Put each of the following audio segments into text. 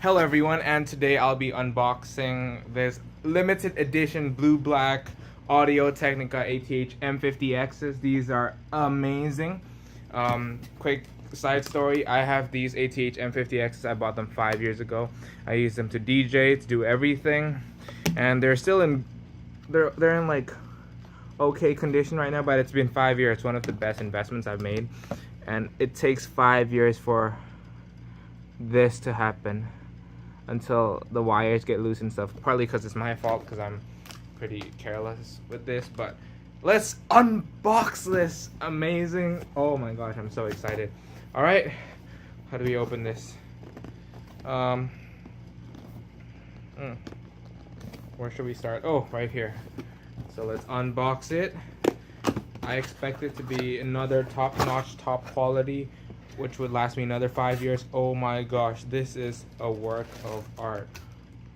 Hello everyone, and today I'll be unboxing this limited edition blue-black Audio Technica ATH-M50Xs. These are amazing. Quick side story, I have these ATH-M50Xs. I bought them 5 years ago. I use them to DJ, to do everything, and they're still in like okay condition right now, but it's been 5 years. It's one of the best investments I've made, and it takes 5 years for this to happen until the wires get loose and stuff. Partly because it's my fault, because I'm pretty careless with this. But let's unbox this amazing. Oh my gosh, I'm so excited. All right, how do we open this? Where should we start? Oh, right here. So let's unbox it. I expect it to be another top-notch, top quality, which would last me another 5 years. Oh my gosh, this is a work of art.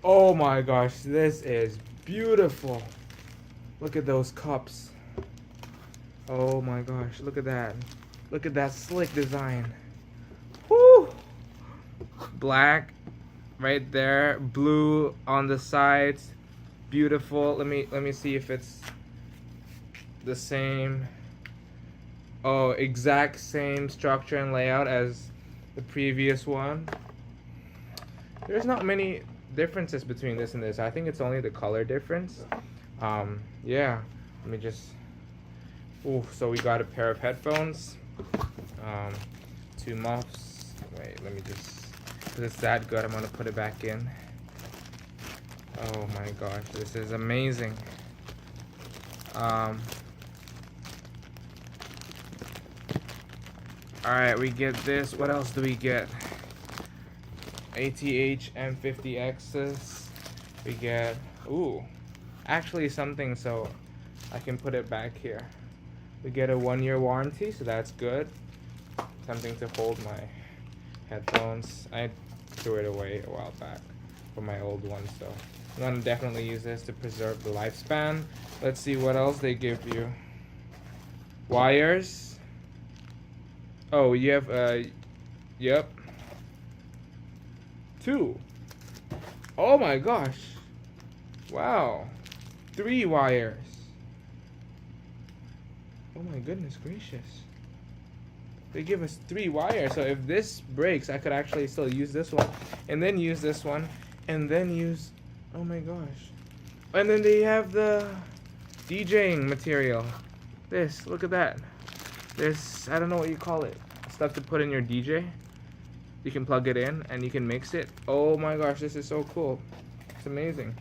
Oh my gosh, this is beautiful. Look at those cups. Oh my gosh, look at that. Look at that slick design. Woo! Black right there, blue on the sides. Beautiful. Let me see if it's the same. Oh, exact same structure and layout as the previous one. There's not many differences between this and this. I think it's only the color difference. Yeah, let me just. Ooh, so we got a pair of headphones, 2 muffs. Wait, let me just. Because it's that good, I'm gonna put it back in. Oh my gosh, this is amazing. Alright, we get this. What else do we get? ATH-M50Xs. We get, ooh, actually something so I can put it back here. We get a 1-year warranty, so that's good. Something to hold my headphones. I threw it away a while back from my old one, so I'm gonna definitely use this to preserve the lifespan. Let's see what else they give you. Wires. Oh, you have, yep. 2. Oh my gosh. Wow. 3 wires. Oh my goodness gracious. They give us 3 wires, so if this breaks, I could actually still use this one, and then use this one, and then use, oh my gosh. And then they have the DJing material. This, look at that. This, I don't know what you call it. Stuff to put in your DJ. You can plug it in and you can mix it. Oh my gosh, this is so cool. It's amazing.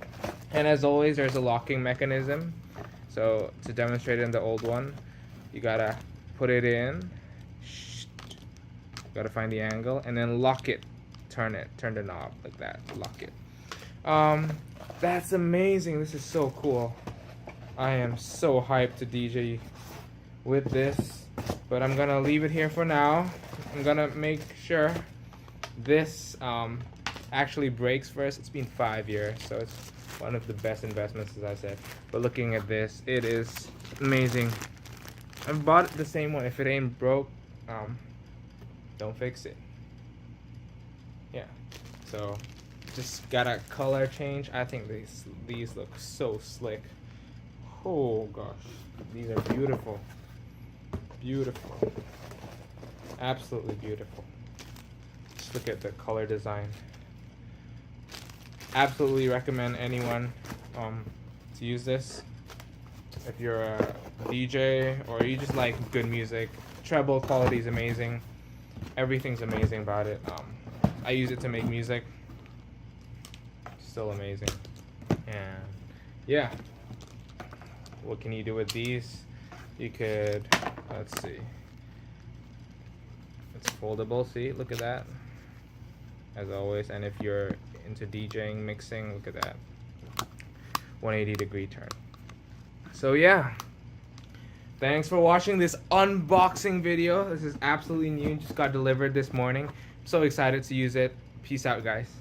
And as always, there's a locking mechanism. So to demonstrate in the old one, you gotta put it in. Gotta find the angle and then lock it. Turn the knob like that. Lock it. That's amazing. This is so cool. I am so hyped to DJ with this, but I'm gonna leave it here for now. I'm gonna make sure this actually breaks first. It's been 5 years, so it's one of the best investments, as I said. But looking at this, it is amazing. I've bought the same one. If it ain't broke, don't fix it. Yeah, so just got a color change. I think these look so slick. Oh gosh, these are beautiful. Beautiful. Absolutely beautiful. Just look at the color design. Absolutely recommend anyone to use this. If you're a DJ or you just like good music, treble quality is amazing. Everything's amazing about it. I use it to make music. Still amazing. And yeah, what can you do with these? You could, let's see, it's foldable. See, look at that, as always. And if you're into DJing, mixing, look at that, 180-degree turn. So yeah, thanks for watching this unboxing video. This is absolutely new, just got delivered this morning. I'm so excited to use it. Peace out, guys.